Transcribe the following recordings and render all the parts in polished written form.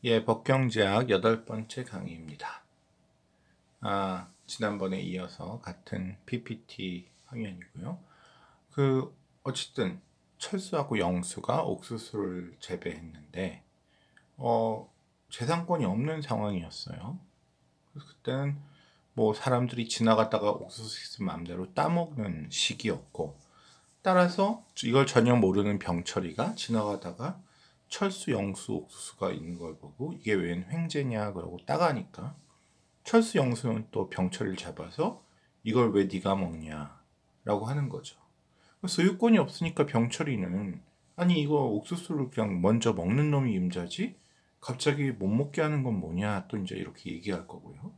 예, 법경제학 8번째 강의입니다. 지난번에 이어서 같은 PPT 화면이고요. 어쨌든 철수하고 영수가 옥수수를 재배했는데 재산권이 없는 상황이었어요. 그래서 그때는 뭐 사람들이 지나갔다가 옥수수 있으면 마음대로 따먹는 시기였고, 따라서 이걸 전혀 모르는 병철이가 지나가다가 철수, 영수, 옥수수가 있는 걸 보고 이게 웬 횡재냐 그러고 따가니까 철수, 영수는 또 병철이를 잡아서 이걸 왜 네가 먹냐 라고 하는 거죠. 소유권이 없으니까 병철이는 아니 이거 옥수수를 그냥 먼저 먹는 놈이 임자지 갑자기 못 먹게 하는 건 뭐냐 또 이제 이렇게 얘기할 거고요.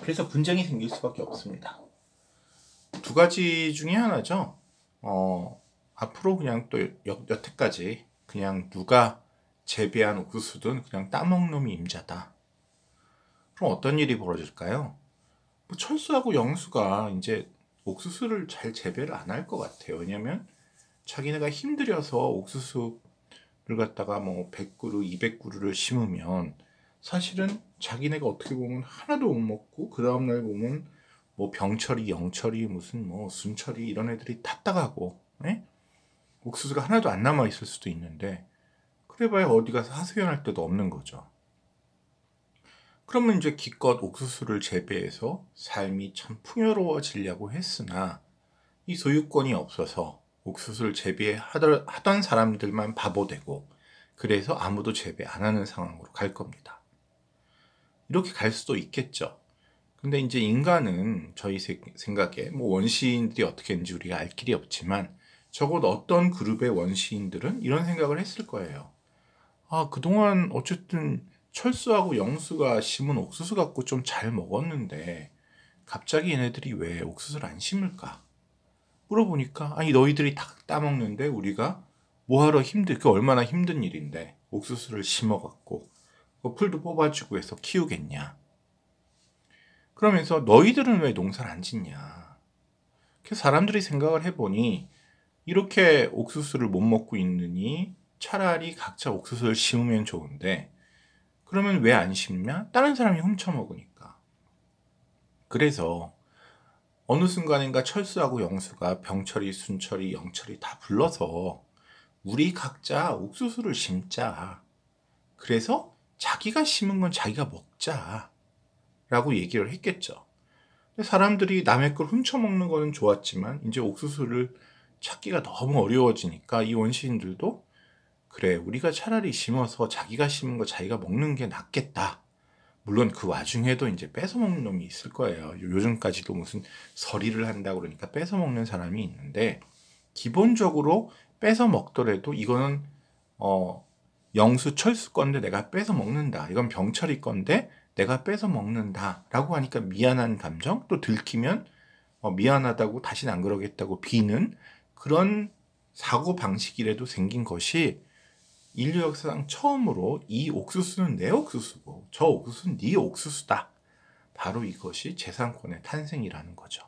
그래서 분쟁이 생길 수밖에 없습니다. 두 가지 중에 하나죠. 앞으로 그냥 또 여태까지 그냥 누가 재배한 옥수수든 그냥 따먹는 놈이 임자다. 그럼 어떤 일이 벌어질까요? 뭐 철수하고 영수가 이제 옥수수를 잘 재배를 안 할 것 같아요. 왜냐면 자기네가 힘들여서 옥수수를 갖다가 뭐 100그루, 200그루를 심으면 사실은 자기네가 어떻게 보면 하나도 못 먹고 그 다음날 보면 뭐 병철이, 영철이, 무슨 뭐 순철이 이런 애들이 탔다가고 옥수수가 하나도 안 남아 있을 수도 있는데 그래봐야 어디 가서 하소연할 데도 없는 거죠. 그러면 이제 기껏 옥수수를 재배해서 삶이 참 풍요로워지려고 했으나 이 소유권이 없어서 옥수수를 재배하던 사람들만 바보되고 그래서 아무도 재배 안 하는 상황으로 갈 겁니다. 이렇게 갈 수도 있겠죠. 근데 이제 인간은 저희 생각에 뭐 원시인들이 어떻게 했는지 우리가 알 길이 없지만 적어도 어떤 그룹의 원시인들은 이런 생각을 했을 거예요. 그동안 어쨌든 철수하고 영수가 심은 옥수수 갖고 좀 잘 먹었는데 갑자기 얘네들이 왜 옥수수를 풀까? 물어보니까 아니 너희들이 다 따먹는데 우리가 뭐하러 그게 얼마나 힘든 일인데 옥수수를 심어갖고 그 풀도 뽑아주고 해서 키우겠냐. 그러면서 너희들은 왜 농사를 안 짓냐. 그래서 사람들이 생각을 해보니 이렇게 옥수수를 못 먹고 있느니 차라리 각자 옥수수를 심으면 좋은데 그러면 왜 안 심냐? 다른 사람이 훔쳐먹으니까. 그래서 어느 순간인가 철수하고 영수가 병철이, 순철이, 영철이 다 불러서 우리 각자 옥수수를 심자. 그래서 자기가 심은 건 자기가 먹자 라고 얘기를 했겠죠. 사람들이 남의 걸 훔쳐먹는 거는 좋았지만 이제 옥수수를 찾기가 너무 어려워지니까 이 원시인들도 그래 우리가 차라리 심어서 자기가 심은 거 자기가 먹는 게 낫겠다. 물론 그 와중에도 이제 뺏어먹는 놈이 있을 거예요. 요즘까지도 무슨 서리를 한다고 그러니까 뺏어먹는 사람이 있는데 기본적으로 뺏어먹더라도 이거는 영수 철수 건데 내가 뺏어먹는다. 이건 병철이 건데 내가 뺏어먹는다 라고 하니까 미안한 감정 또 들키면 미안하다고 다시는 안 그러겠다고 비는 그런 사고방식이라도 생긴 것이 인류 역사상 처음으로 이 옥수수는 내 옥수수고 저 옥수수는 네 옥수수다. 바로 이것이 재산권의 탄생이라는 거죠.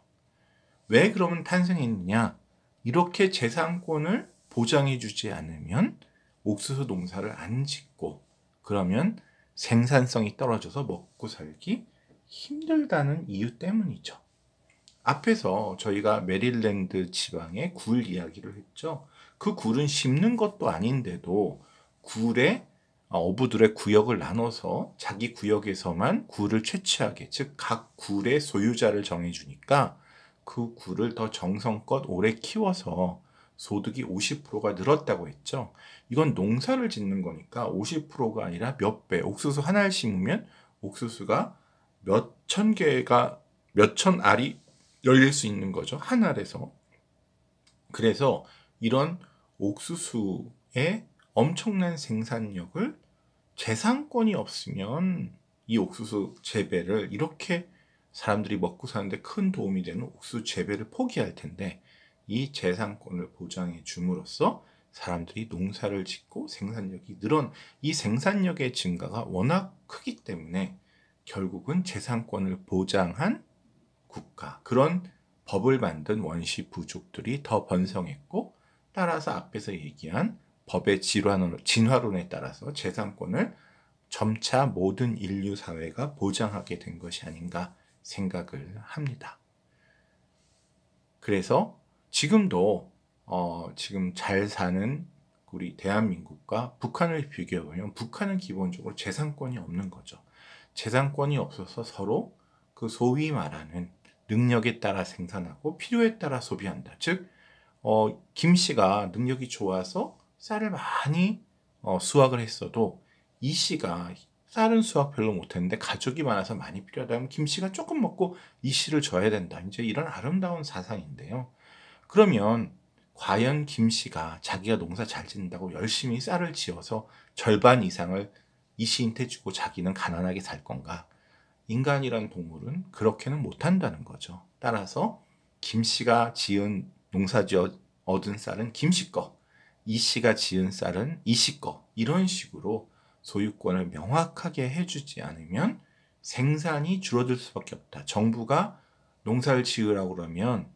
왜 그러면 탄생했느냐? 이렇게 재산권을 보장해주지 않으면 옥수수 농사를 안 짓고 그러면 생산성이 떨어져서 먹고 살기 힘들다는 이유 때문이죠. 앞에서 저희가 메릴랜드 지방의 굴 이야기를 했죠. 그 굴은 심는 것도 아닌데도 굴에 어부들의 구역을 나눠서 자기 구역에서만 굴을 채취하게, 즉 각 굴의 소유자를 정해주니까 그 굴을 더 정성껏 오래 키워서 소득이 50%가 늘었다고 했죠. 이건 농사를 짓는 거니까 50%가 아니라 몇 배, 옥수수 하나를 심으면 옥수수가 몇천 알이 열릴 수 있는 거죠. 한 알에서. 그래서 이런 옥수수의 엄청난 생산력을 재산권이 없으면 이 옥수수 재배를 이렇게 사람들이 먹고 사는데 큰 도움이 되는 옥수수 재배를 포기할 텐데 이 재산권을 보장해 줌으로써 사람들이 농사를 짓고 생산력이 이 생산력의 증가가 워낙 크기 때문에 결국은 재산권을 보장한 국가, 그런 법을 만든 원시 부족들이 더 번성했고 따라서 앞에서 얘기한 법의 진화론에 따라서 재산권을 점차 모든 인류 사회가 보장하게 된 것이 아닌가 생각을 합니다. 그래서 지금도 지금 잘 사는 우리 대한민국과 북한을 비교해보면 북한은 기본적으로 재산권이 없는 거죠. 재산권이 없어서 서로 그 소위 말하는 능력에 따라 생산하고 필요에 따라 소비한다. 즉 김 씨가 능력이 좋아서 쌀을 많이 수확을 했어도 이 씨가 쌀은 수확 별로 못했는데 가족이 많아서 많이 필요하다면 김 씨가 조금 먹고 이 씨를 줘야 된다. 이제 이런 아름다운 사상인데요. 그러면 과연 김 씨가 자기가 농사 잘 짓는다고 열심히 쌀을 지어서 절반 이상을 이 씨한테 주고 자기는 가난하게 살 건가? 인간이란 동물은 그렇게는 못한다는 거죠. 따라서 김 씨가 지은 농사지어 얻은 쌀은 김 씨 거, 이 씨가 지은 쌀은 이 씨 거, 이런 식으로 소유권을 명확하게 해주지 않으면 생산이 줄어들 수밖에 없다. 정부가 농사를 지으라고 그러면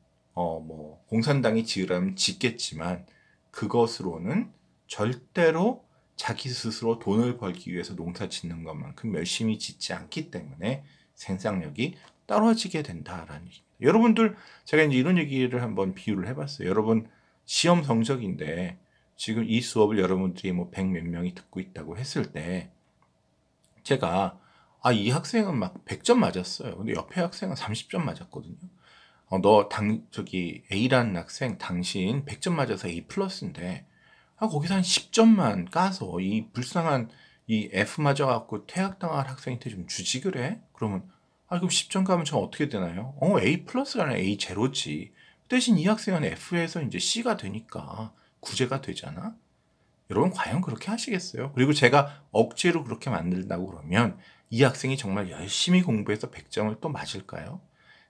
공산당이 지으라면 짓겠지만 그것으로는 절대로 자기 스스로 돈을 벌기 위해서 농사 짓는 것만큼 열심히 짓지 않기 때문에 생산력이 떨어지게 된다라는 얘기입니다. 여러분들, 제가 이제 이런 얘기를 한번 비유를 해봤어요. 여러분 시험 성적인데 지금 이 수업을 여러분들이 100 몇 명이 듣고 있다고 했을 때 제가 이 학생은 막 100점 맞았어요. 근데 옆에 학생은 30점 맞았거든요. A라는 학생 당신 100점 맞아서 A 플러스인데 거기서 한 10점만 까서 이 불쌍한 이 F 맞아갖고 퇴학당할 학생한테 좀 주지 그래? 그러면 그럼 10점 가면 저 어떻게 되나요? A 플러스가 아니라 A 제로지. 대신 이 학생은 F에서 이제 C가 되니까 구제가 되잖아. 여러분 과연 그렇게 하시겠어요? 그리고 제가 억지로 그렇게 만든다고 그러면 이 학생이 정말 열심히 공부해서 100점을 또 맞을까요?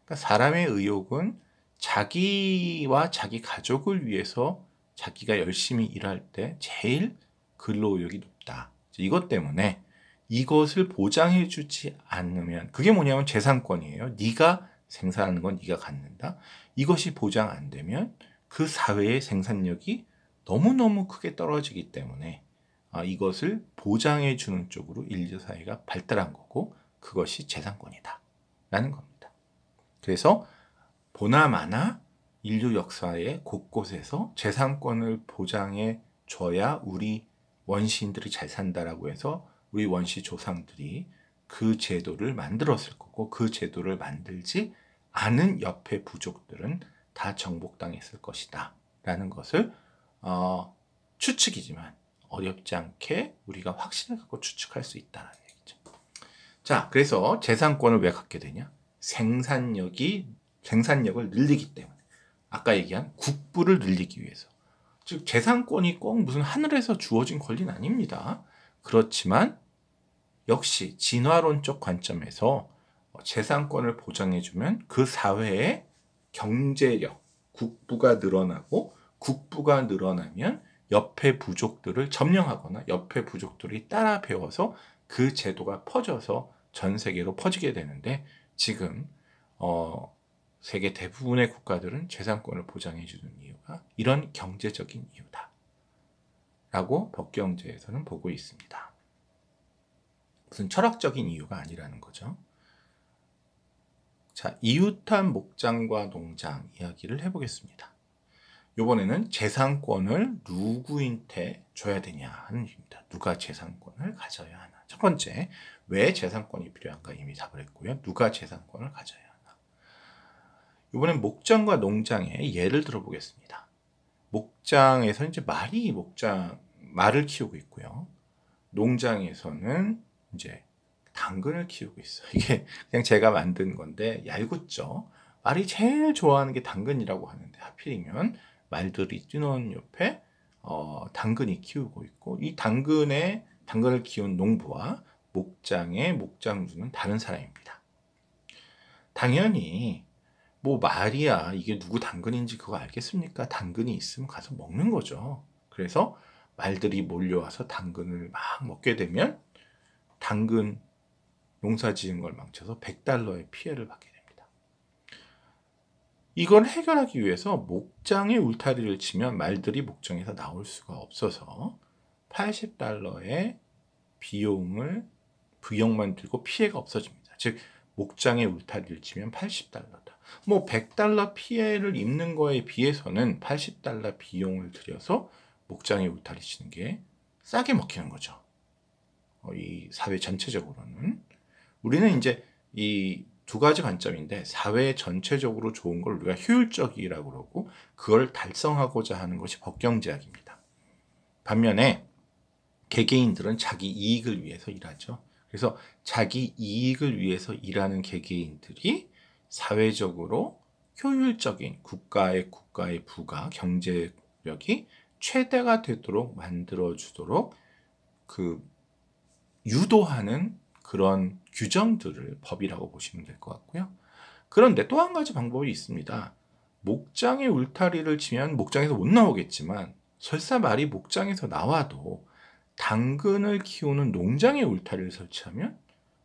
그러니까 사람의 의욕은 자기와 자기 가족을 위해서 자기가 열심히 일할 때 제일 근로의욕이 높다. 이것 때문에 이것을 보장해주지 않으면 그게 뭐냐면 재산권이에요. 네가 생산하는 건 네가 갖는다. 이것이 보장 안 되면 그 사회의 생산력이 너무너무 크게 떨어지기 때문에 이것을 보장해주는 쪽으로 인류 사회가 발달한 거고 그것이 재산권이다 라는 겁니다. 그래서 보나마나 인류 역사의 곳곳에서 재산권을 보장해 줘야 우리 원시인들이 잘 산다라고 해서 우리 원시 조상들이 그 제도를 만들었을 거고 그 제도를 만들지 않은 옆에 부족들은 다 정복당했을 것이다 라는 것을 추측이지만 어렵지 않게 우리가 확신을 갖고 추측할 수 있다는 얘기죠. 자, 그래서 재산권을 왜 갖게 되냐? 생산력을 늘리기 때문에. 아까 얘기한 국부를 늘리기 위해서. 즉 재산권이 꼭 무슨 하늘에서 주어진 권리는 아닙니다. 그렇지만 역시 진화론적 관점에서 재산권을 보장해주면 그 사회의 경제력, 국부가 늘어나고 국부가 늘어나면 옆에 부족들을 점령하거나 옆에 부족들이 따라 배워서 그 제도가 퍼져서 전 세계로 퍼지게 되는데 지금 세계 대부분의 국가들은 재산권을 보장해주는 이유가 이런 경제적인 이유다 라고 법경제에서는 보고 있습니다. 무슨 철학적인 이유가 아니라는 거죠. 자, 이웃한 목장과 농장 이야기를 해보겠습니다. 이번에는 재산권을 누구한테 줘야 되냐 하는 얘기입니다. 누가 재산권을 가져야 하나. 첫 번째, 왜 재산권이 필요한가 이미 답을 했고요. 누가 재산권을 가져야 하나. 이번엔 목장과 농장의 예를 들어보겠습니다. 목장에서 이제 말을 키우고 있고요. 농장에서는 이제 당근을 키우고 있어요. 이게 그냥 제가 만든 건데 얄궂죠. 말이 제일 좋아하는 게 당근이라고 하는데 하필이면 말들이 뛰노는 옆에 당근이 키우고 있고 이 당근을 키운 농부와 목장의 목장주는 다른 사람입니다. 당연히 말이야 이게 누구 당근인지 그거 알겠습니까? 당근이 있으면 가서 먹는 거죠. 그래서 말들이 몰려와서 당근을 막 먹게 되면 당근 농사 지은 걸 망쳐서 $100의 피해를 받게 됩니다. 이걸 해결하기 위해서 목장에 울타리를 치면 말들이 목장에서 나올 수가 없어서 $80의 비용을 비용만 들고 피해가 없어집니다. 즉 목장에 울타리를 치면 $80다. 뭐 $100 피해를 입는 거에 비해서는 $80 비용을 들여서 목장에 울타리 치는 게 싸게 먹히는 거죠. 이 사회 전체적으로는. 우리는 이제 이 두 가지 관점인데, 사회 전체적으로 좋은 걸 우리가 효율적이라고 그러고 그걸 달성하고자 하는 것이 법경제약입니다. 반면에 개개인들은 자기 이익을 위해서 일하죠. 그래서 자기 이익을 위해서 일하는 개개인들이 사회적으로 효율적인 국가의 부가, 경제력이 최대가 되도록 만들어주도록 그 유도하는 그런 규정들을 법이라고 보시면 될 것 같고요. 그런데 또 한 가지 방법이 있습니다. 목장에 울타리를 치면 목장에서 못 나오겠지만, 설사 말이 목장에서 나와도 당근을 키우는 농장에 울타리를 설치하면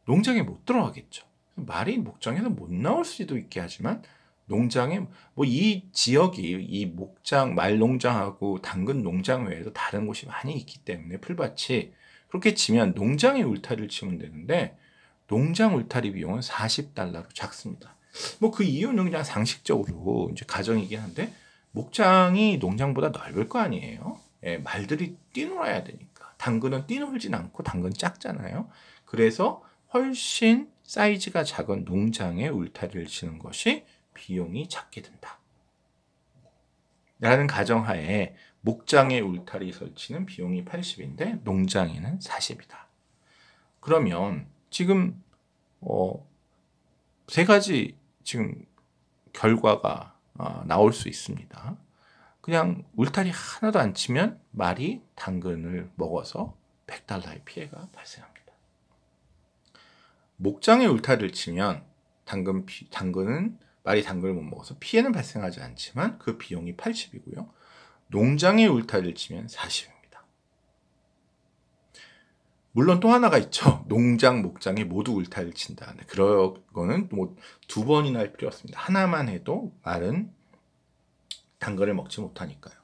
농장에 못 들어가겠죠. 말이 목장에서 못 나올 수도 있게 하지만 농장에 뭐 이 지역이 이 목장, 말 농장하고 당근 농장 외에도 다른 곳이 많이 있기 때문에 풀밭이 그렇게 치면 농장에 울타리를 치면 되는데, 농장 울타리 비용은 $40로 작습니다. 뭐 그 이유는 그냥 상식적으로 이제 가정이긴 한데, 목장이 농장보다 넓을 거 아니에요. 예, 말들이 뛰놀아야 되니까. 당근은 뛰놀진 않고 당근 작잖아요. 그래서 훨씬 사이즈가 작은 농장에 울타리를 치는 것이 비용이 작게 든다 라는 가정하에 목장에 울타리 설치는 비용이 80인데 농장에는 40이다. 그러면 지금 세 가지 지금 결과가 나올 수 있습니다. 그냥 울타리 하나도 안 치면 말이 당근을 먹어서 $100의 피해가 발생합니다. 목장에 울타리를 치면 당근은 말이 당근을 못 먹어서 피해는 발생하지 않지만 그 비용이 80이고요. 농장에 울타리를 치면 40입니다. 물론 또 하나가 있죠. 농장, 목장에 모두 울타리를 친다. 그런 거는 뭐 2번이나 할 필요 없습니다. 하나만 해도 말은 당근을 먹지 못하니까요.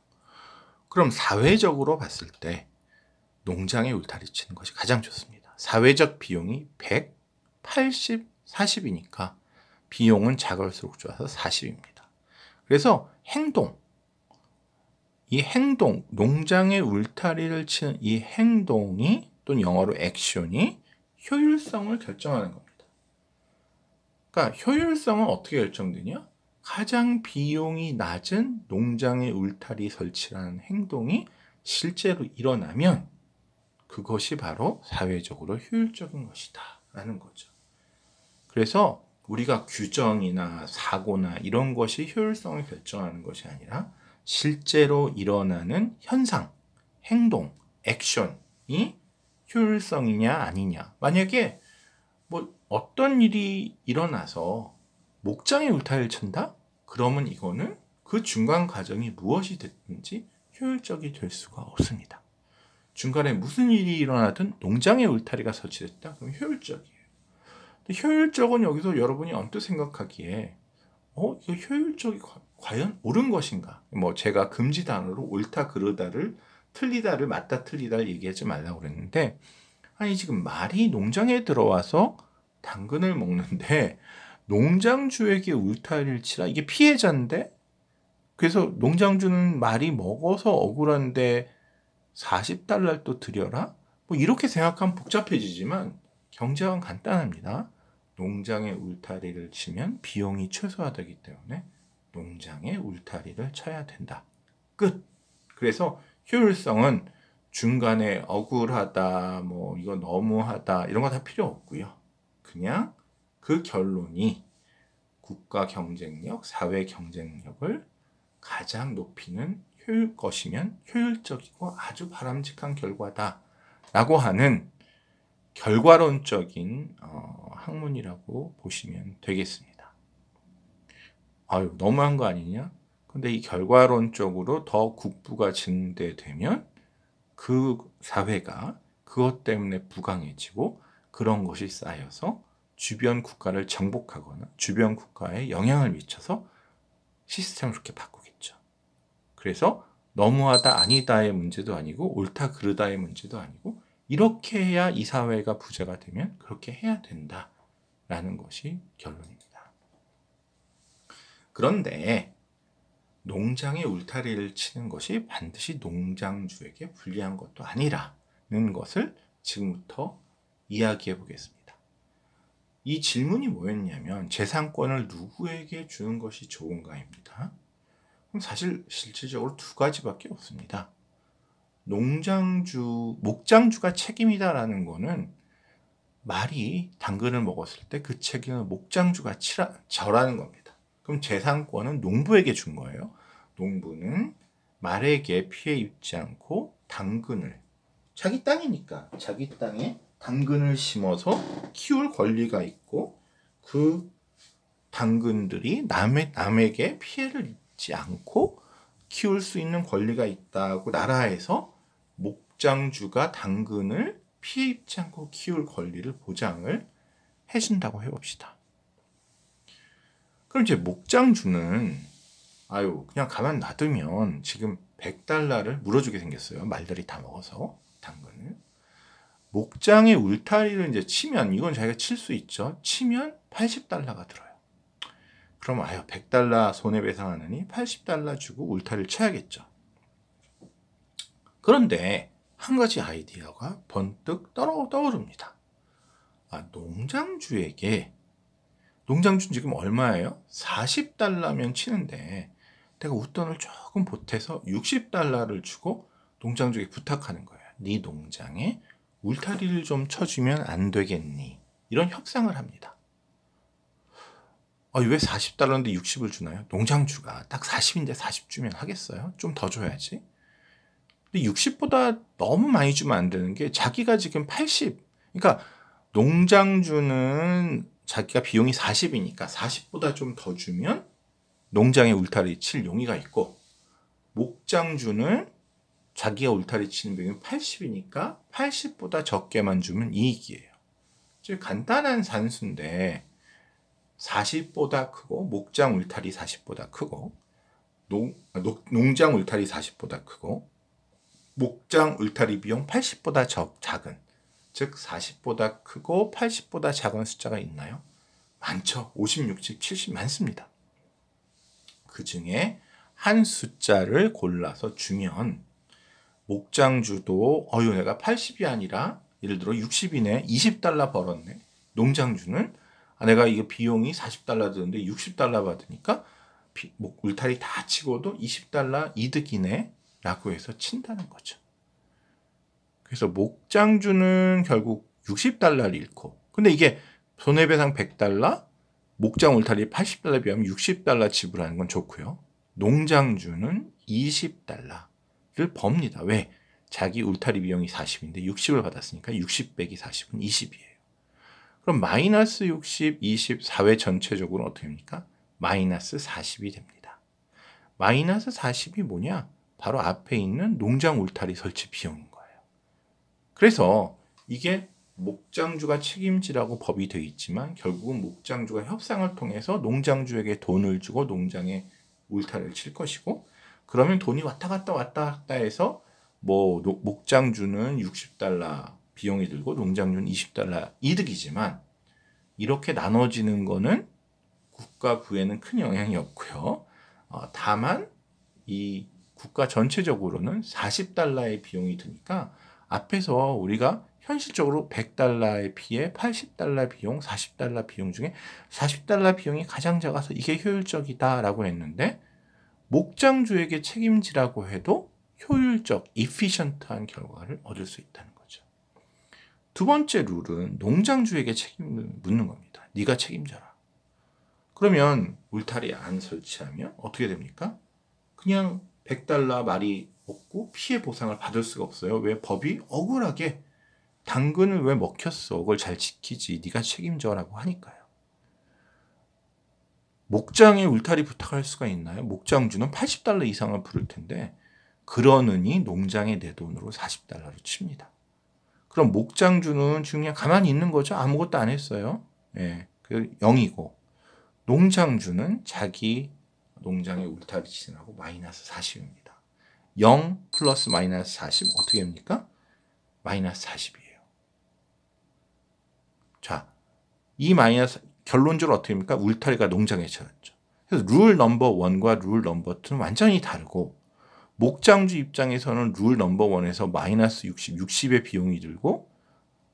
그럼 사회적으로 봤을 때 농장에 울타리 치는 것이 가장 좋습니다. 사회적 비용이 100, 80, 40이니까 비용은 작을수록 좋아서 40입니다. 그래서 이 행동, 농장에 울타리를 치는 이 행동이, 또는 영어로 액션이 효율성을 결정하는 겁니다. 그러니까 효율성은 어떻게 결정되냐? 가장 비용이 낮은 농장에 울타리 설치라는 행동이 실제로 일어나면 그것이 바로 사회적으로 효율적인 것이다 라는 거죠. 그래서 우리가 규정이나 사고나 이런 것이 효율성을 결정하는 것이 아니라 실제로 일어나는 현상, 행동, 액션이 효율성이냐 아니냐. 만약에 뭐 어떤 일이 일어나서 목장에 울타리를 친다? 그러면 이거는 그 중간 과정이 무엇이 됐든지 효율적이 될 수가 없습니다. 중간에 무슨 일이 일어나든 농장에 울타리가 설치됐다? 그럼 효율적이에요. 근데 효율적은 여기서 여러분이 언뜻 생각하기에 이거 효율적이 과연 옳은 것인가? 뭐 제가 금지 단어로 옳다 그르다를 틀리다를 맞다 틀리다를 얘기하지 말라고 그랬는데, 아니 지금 말이 농장에 들어와서 당근을 먹는데 농장주에게 울타리를 치라? 이게 피해자인데? 그래서 농장주는 말이 먹어서 억울한데 $40 또 드려라? 뭐 이렇게 생각하면 복잡해지지만 경제학은 간단합니다. 농장에 울타리를 치면 비용이 최소화되기 때문에 농장에 울타리를 쳐야 된다. 끝. 그래서 효율성은 중간에 억울하다, 뭐 이거 너무하다 이런 거 다 필요 없고요. 그냥 그 결론이 국가 경쟁력, 사회 경쟁력을 가장 높이는 것이면 효율적이고 아주 바람직한 결과다라고 하는 결과론적인 학문이라고 보시면 되겠습니다. 아유, 너무한 거 아니냐? 근데 이 결과론적으로 더 국부가 증대되면 그 사회가 그것 때문에 부강해지고 그런 것이 쌓여서 주변 국가를 정복하거나 주변 국가에 영향을 미쳐서 시스템을 그렇게 바꾸겠죠. 그래서 너무하다 아니다의 문제도 아니고 옳다 그르다의 문제도 아니고 이렇게 해야 이 사회가 부자가 되면 그렇게 해야 된다라는 것이 결론입니다. 그런데 농장에 울타리를 치는 것이 반드시 농장주에게 불리한 것도 아니라는 것을 지금부터 이야기해 보겠습니다. 이 질문이 뭐였냐면 재산권을 누구에게 주는 것이 좋은가입니다. 그럼 사실 실질적으로 두 가지밖에 없습니다. 목장주가 책임이다라는 거는 말이 당근을 먹었을 때 그 책임을 목장주가 져라는 겁니다. 그럼 재산권은 농부에게 준 거예요. 농부는 말에게 피해 입지 않고 당근을, 자기 땅이니까 자기 땅에 당근을 심어서 키울 권리가 있고 그 당근들이 남에게 피해를 입지 않고 키울 수 있는 권리가 있다고 나라에서 목장주가 당근을 피해 입지 않고 키울 권리를 보장을 해준다고 해봅시다. 그럼 이제 목장주는 그냥 가만 놔두면 지금 $100를 물어주게 생겼어요. 말들이 다 먹어서 당근을. 목장에 울타리를 이제 치면, 이건 자기가 칠 수 있죠. 치면 $80가 들어요. 그럼 $100 손해배상하느니 $80 주고 울타리를 쳐야겠죠. 그런데 한 가지 아이디어가 번뜩 떠오릅니다. 농장주는 지금 얼마예요? $40면 치는데 내가 웃돈을 조금 보태서 $60를 주고 농장주에게 부탁하는 거예요. 네 농장에 울타리를 좀 쳐주면 안 되겠니? 이런 협상을 합니다. 왜 $40인데 60을 주나요? 농장주가 딱 40인데 40 주면 하겠어요? 좀 더 줘야지. 근데 60보다 너무 많이 주면 안 되는 게 자기가 지금 80, 그러니까 농장주는 자기가 비용이 40이니까 40보다 좀 더 주면 농장에 울타리 칠 용의가 있고, 목장주는 자기가 울타리 치는 비용이 80이니까 80보다 적게만 주면 이익이에요. 즉 간단한 산수인데 40보다 크고 목장 울타리 40보다 크고 농장 울타리 40보다 크고 목장 울타리 비용 80보다 작은, 즉 40보다 크고 80보다 작은 숫자가 있나요? 많죠. 50, 60, 70 많습니다. 그 중에 한 숫자를 골라서 주면 목장주도 내가 80이 아니라 예를 들어 60이네, $20 벌었네. 농장주는 내가 이거 비용이 $40 드는데 $60 받으니까 울타리 다 치고도 $20 이득이네 라고 해서 친다는 거죠. 그래서 목장주는 결국 $60를 잃고, 근데 이게 손해배상 $100, 목장 울타리 $80 비하면 $60 지불하는 건 좋고요. 농장주는 $20를 법니다. 왜? 자기 울타리 비용이 40인데 60을 받았으니까 60 빼기 40은 20이에요. 그럼 마이너스 60, 20, 사회 전체적으로 어떻게 됩니까? 마이너스 40이 됩니다. 마이너스 40이 뭐냐? 바로 앞에 있는 농장 울타리 설치 비용인 거예요. 그래서 이게 목장주가 책임지라고 법이 되어 있지만 결국은 목장주가 협상을 통해서 농장주에게 돈을 주고 농장에 울타리를 칠 것이고, 그러면 돈이 왔다 갔다 해서 목장주는 $60 비용이 들고 농장주는 $20 이득이지만 이렇게 나눠지는 거는 국가 부에는 큰 영향이 없고요. 다만 이 국가 전체적으로는 $40의 비용이 드니까 앞에서 우리가 현실적으로 $100의 피해, $80 비용, $40 비용 중에 $40 비용이 가장 작아서 이게 효율적이다라고 했는데, 목장주에게 책임지라고 해도 효율적, efficient한 결과를 얻을 수 있다는 거죠. 두 번째 룰은 농장주에게 책임을 묻는 겁니다. 네가 책임져라. 그러면 울타리 안 설치하면 어떻게 됩니까? 그냥 $100 말이 없고 피해 보상을 받을 수가 없어요. 왜? 법이 억울하게 당근을 왜 먹혔어? 그걸 잘 지키지. 네가 책임져라고 하니까요. 목장에 울타리 부탁할 수가 있나요? 목장주는 $80 이상을 부를 텐데 그러느니 농장에 내 돈으로 $40로 칩니다. 그럼 목장주는 지금 그냥 가만히 있는 거죠. 아무것도 안 했어요. 그 0이고, 농장주는 자기 농장에 울타리 치느라고 마이너스 40입니다. 0 플러스 마이너스 40 어떻게 됩니까? 마이너스 40이에요. 자, 이 마이너스 결론적으로 어떻게 됩니까? 울타리가 농장에 쳐졌죠. 그래서 룰 넘버 1과 룰 넘버 2는 완전히 다르고 목장주 입장에서는 룰 넘버 1에서 마이너스 60의 비용이 들고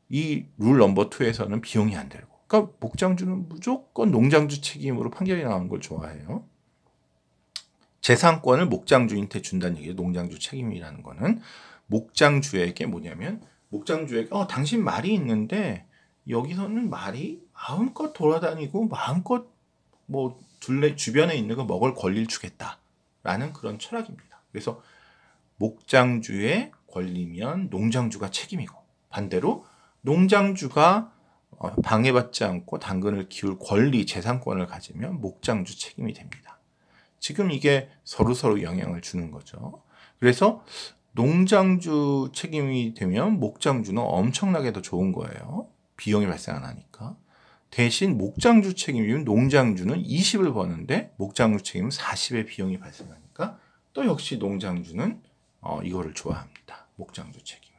이 룰 넘버 2에서는 비용이 안 들고 그러니까 목장주는 무조건 농장주 책임으로 판결이 나오는 걸 좋아해요. 재산권을 목장주한테 준다는 얘기예요. 농장주 책임이라는 거는 목장주에게 뭐냐면 목장주에게 당신 말이 있는데 여기서는 말이 마음껏 돌아다니고 마음껏 뭐 주변에 있는 거 먹을 권리를 주겠다라는 그런 철학입니다. 그래서 목장주의 권리면 농장주가 책임이고 반대로 농장주가 방해받지 않고 당근을 키울 권리, 재산권을 가지면 목장주 책임이 됩니다. 지금 이게 서로 영향을 주는 거죠. 그래서 농장주 책임이 되면 목장주는 엄청나게 더 좋은 거예요. 비용이 발생 안 하니까. 대신 목장주 책임이면 농장주는 20을 버는데 목장주 책임은 40의 비용이 발생하니까 또 역시 농장주는 이거를 좋아합니다. 목장주 책임.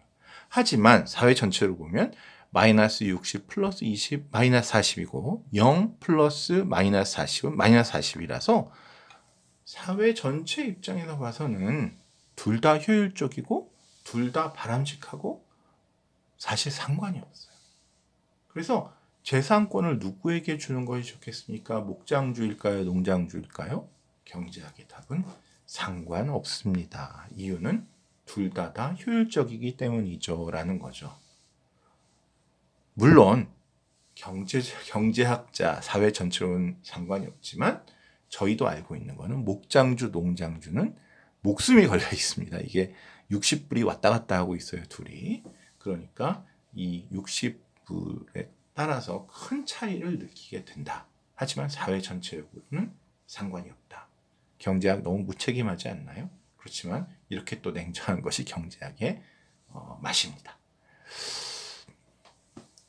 하지만 사회 전체로 보면 마이너스 60 플러스 20 마이너스 40이고 0 플러스 마이너스 40은 마이너스 40이라서 사회 전체 입장에서 봐서는 둘 다 효율적이고 둘 다 바람직하고 사실 상관이 없어요. 그래서 재산권을 누구에게 주는 것이 좋겠습니까? 목장주일까요? 농장주일까요? 경제학의 답은 상관없습니다. 이유는 둘 다 효율적이기 때문이죠. 라는 거죠. 물론 경제학자 사회 전체로는 상관이 없지만 저희도 알고 있는 거는 목장주, 농장주는 목숨이 걸려 있습니다. 이게 60불이 왔다 갔다 하고 있어요. 둘이. 그러니까 이 60불에 따라서 큰 차이를 느끼게 된다. 하지만 사회 전체로는 상관이 없다. 경제학 너무 무책임하지 않나요? 그렇지만 이렇게 또 냉정한 것이 경제학의 맛입니다.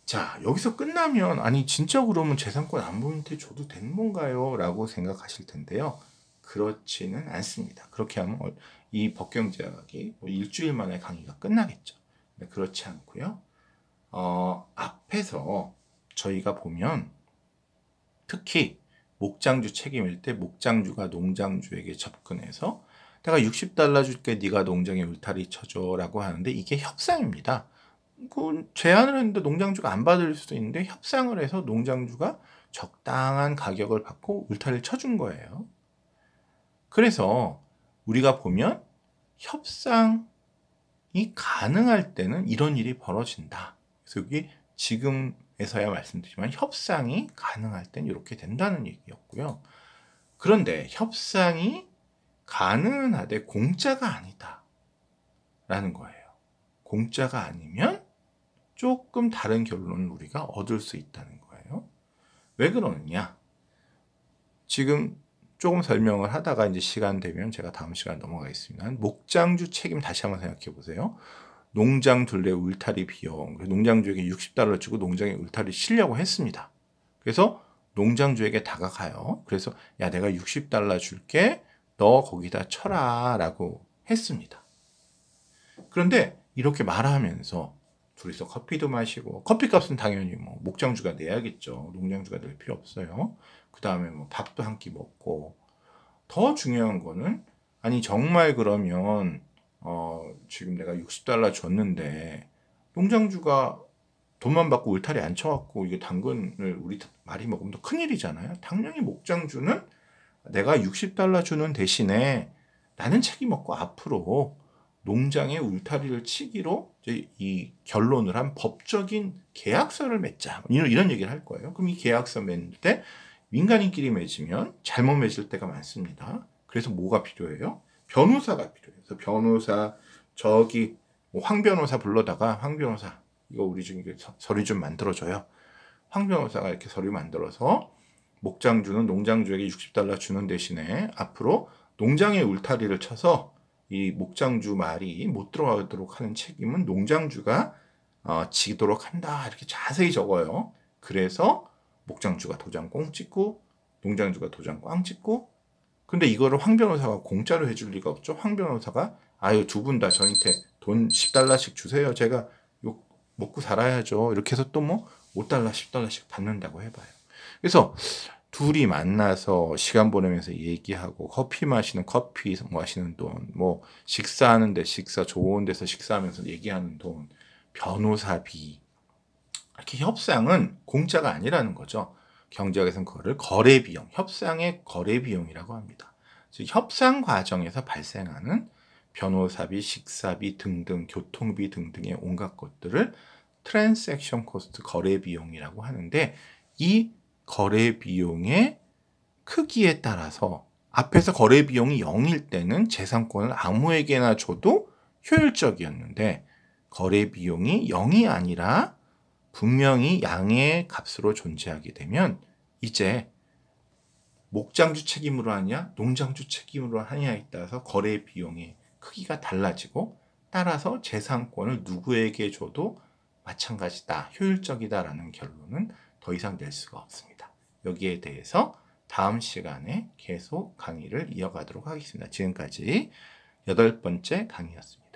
자, 여기서 끝나면 아니 진짜 그러면 재산권 안보인한테 줘도 되는 건가요? 라고 생각하실 텐데요. 그렇지는 않습니다. 그렇게 하면 이 법경제학이 일주일 만에 강의가 끝나겠죠. 그렇지 않고요. 앞에서 저희가 보면 특히 목장주 책임일 때 목장주가 농장주에게 접근해서 내가 $60 줄게 네가 농장에 울타리 쳐줘 라고 하는데 이게 협상입니다. 제안을 했는데 농장주가 안 받을 수도 있는데 협상을 해서 농장주가 적당한 가격을 받고 울타리를 쳐준 거예요. 그래서 우리가 보면 협상이 가능할 때는 이런 일이 벌어진다. 그래서 여기 지금에서야 말씀드리지만 협상이 가능할 때는 이렇게 된다는 얘기였고요. 그런데 협상이 가능하되 공짜가 아니다 라는 거예요. 공짜가 아니면 조금 다른 결론을 우리가 얻을 수 있다는 거예요. 왜 그러느냐? 지금 조금 설명을 하다가 이제 시간 되면 제가 다음 시간 넘어가겠습니다. 목장주 책임 다시 한번 생각해 보세요. 농장 둘레 울타리 비용. 농장주에게 $60 주고 농장에 울타리 치려고 했습니다. 그래서 농장주에게 다가가요. 그래서 야 내가 $60 줄게. 너 거기다 쳐라 라고 했습니다. 그런데 이렇게 말하면서 둘이서 커피도 마시고 커피값은 당연히 뭐 목장주가 내야겠죠. 농장주가 낼 필요 없어요. 그 다음에 뭐 밥도 한 끼 먹고 더 중요한 거는 아니 정말 그러면 지금 내가 $60 줬는데 농장주가 돈만 받고 울타리 안 쳐갖고 이게 당근을 우리 많이 먹으면 더 큰일이잖아요. 당연히 목장주는 내가 $60 주는 대신에 나는 책임 없고 앞으로 농장에 울타리를 치기로 이 결론을 한 법적인 계약서를 맺자. 이런 얘기를 할 거예요. 그럼 이 계약서 맺을 때 민간인끼리 맺으면 잘못 맺을 때가 많습니다. 그래서 뭐가 필요해요? 변호사가 필요해요. 그래서 변호사 저기 황 변호사 불러다가 황 변호사 이거 우리 좀 서류 좀 만들어줘요. 황 변호사가 이렇게 서류 만들어서 목장주는 농장주에게 $60 주는 대신에 앞으로 농장에 울타리를 쳐서 이 목장주 말이 못 들어가도록 하는 책임은 농장주가 지도록 한다. 이렇게 자세히 적어요. 그래서 목장주가 도장 꽁 찍고 농장주가 도장 꽝 찍고 근데 이거를 황 변호사가 공짜로 해줄 리가 없죠. 황 변호사가 아유 두 분 다 저한테 돈 $10씩 주세요. 제가 먹고 살아야죠. 이렇게 해서 또 뭐 $5, $10씩 받는다고 해봐요. 그래서 둘이 만나서 시간 보내면서 얘기하고 커피 마시는 돈, 뭐 식사하는데 식사, 좋은 데서 식사하면서 얘기하는 돈, 변호사비, 이렇게 협상은 공짜가 아니라는 거죠. 경제학에서는 그거를 거래비용, 협상의 거래비용이라고 합니다. 즉 협상 과정에서 발생하는 변호사비, 식사비 등등, 교통비 등등의 온갖 것들을 트랜잭션 코스트, 거래비용이라고 하는데, 이 거래비용의 크기에 따라서 앞에서 거래비용이 0일 때는 재산권을 아무에게나 줘도 효율적이었는데, 거래비용이 0이 아니라 분명히 양의 값으로 존재하게 되면 이제 목장주 책임으로 하냐 농장주 책임으로 하냐에 따라서 거래 비용의 크기가 달라지고, 따라서 재산권을 누구에게 줘도 마찬가지다, 효율적이다라는 결론은 더 이상 낼 수가 없습니다. 여기에 대해서 다음 시간에 계속 강의를 이어가도록 하겠습니다. 지금까지 8번째 강의였습니다.